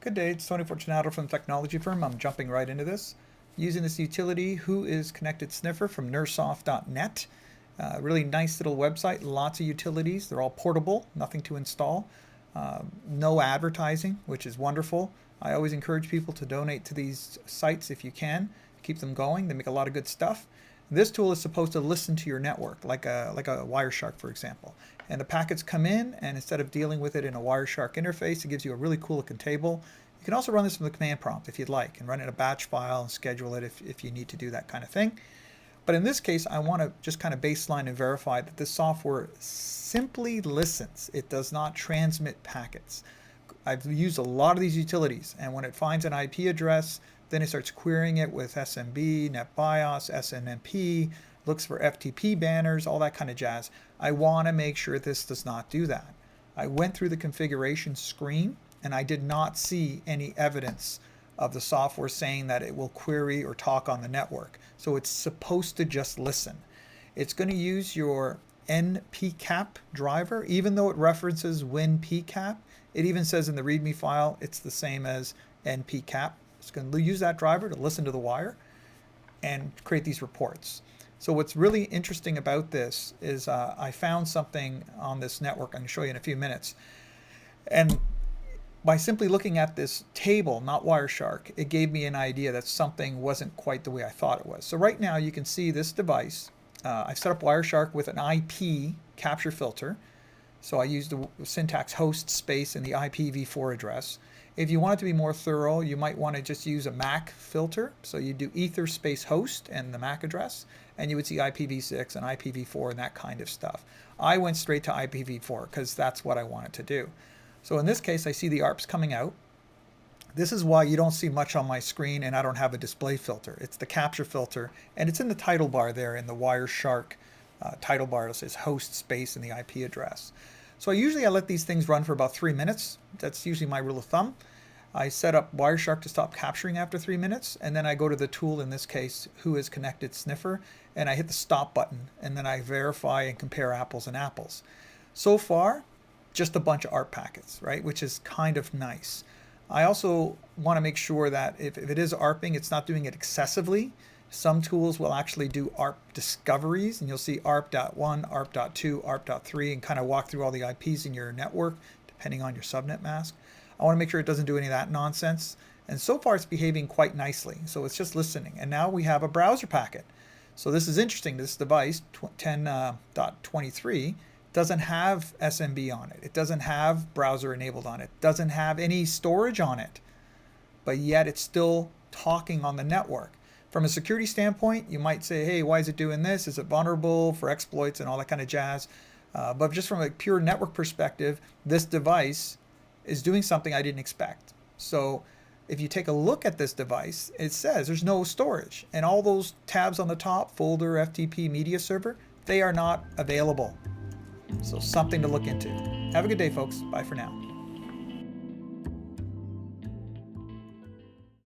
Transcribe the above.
Good day, it's Tony Fortunato from the technology firm. I'm jumping right into this. Using this utility, whoisconnected sniffer from nirsoft.net. Really nice little website, lots of utilities. They're all portable, nothing to install. No advertising, which is wonderful. I always encourage people to donate to these sites if you can. Keep them going. They make a lot of good stuff. This tool is supposed to listen to your network, like a Wireshark, for example. And the packets come in, and instead of dealing with it in a Wireshark interface, it gives you a really cool looking table. You can also run this from the command prompt if you'd like, and run it in a batch file and schedule it if you need to do that kind of thing. But in this case, I want to just kind of baseline and verify that this software simply listens. It does not transmit packets. I've used a lot of these utilities, and when it finds an IP address, then it starts querying it with SMB, NetBIOS, SNMP, looks for FTP banners, all that kind of jazz. I want to make sure this does not do that. I went through the configuration screen, and I did not see any evidence of the software saying that it will query or talk on the network. So it's supposed to just listen. It's going to use your npcap driver, even though it references winpcap. It even says in the README file it's the same as npcap. It's going to use that driver to listen to the wire and create these reports. So what's really interesting about this is I found something on this network I'm going to show you in a few minutes. And by simply looking at this table, not Wireshark, it gave me an idea that something wasn't quite the way I thought it was. So right now you can see this device. I've set up Wireshark with an IP capture filter. So I used the syntax host space in the IPv4 address. If you want it to be more thorough, you might want to just use a MAC filter. So you do ether space host and the MAC address, and you would see IPv6 and IPv4 and that kind of stuff. I went straight to IPv4 because that's what I wanted to do. So in this case, I see the ARPs coming out. This is why you don't see much on my screen and I don't have a display filter. It's the capture filter, and it's in the title bar there in the Wireshark title bar. It says host space and the IP address. So I let these things run for about 3 minutes. That's usually my rule of thumb. I set up Wireshark to stop capturing after 3 minutes, and then I go to the tool, in this case, whoisconnected sniffer, and I hit the stop button, and then I verify and compare apples and apples. So far, just a bunch of ARP packets, right, which is kind of nice. I also want to make sure that if it is ARPing, it's not doing it excessively. Some tools will actually do ARP discoveries, and you'll see ARP.1, ARP.2, ARP.3, and kind of walk through all the IPs in your network, depending on your subnet mask. I want to make sure it doesn't do any of that nonsense. And so far, it's behaving quite nicely. So it's just listening. And now we have a browser packet. So this is interesting. This device, 10.23, doesn't have SMB on it. It doesn't have browser enabled on it. It doesn't have any storage on it. But yet it's still talking on the network. From a security standpoint, you might say, hey, why is it doing this? Is it vulnerable for exploits and all that kind of jazz? But just from a pure network perspective, this device is doing something I didn't expect. So if you take a look at this device, it says there's no storage. And all those tabs on the top, folder, FTP, media server, they are not available. So something to look into. Have a good day, folks. Bye for now.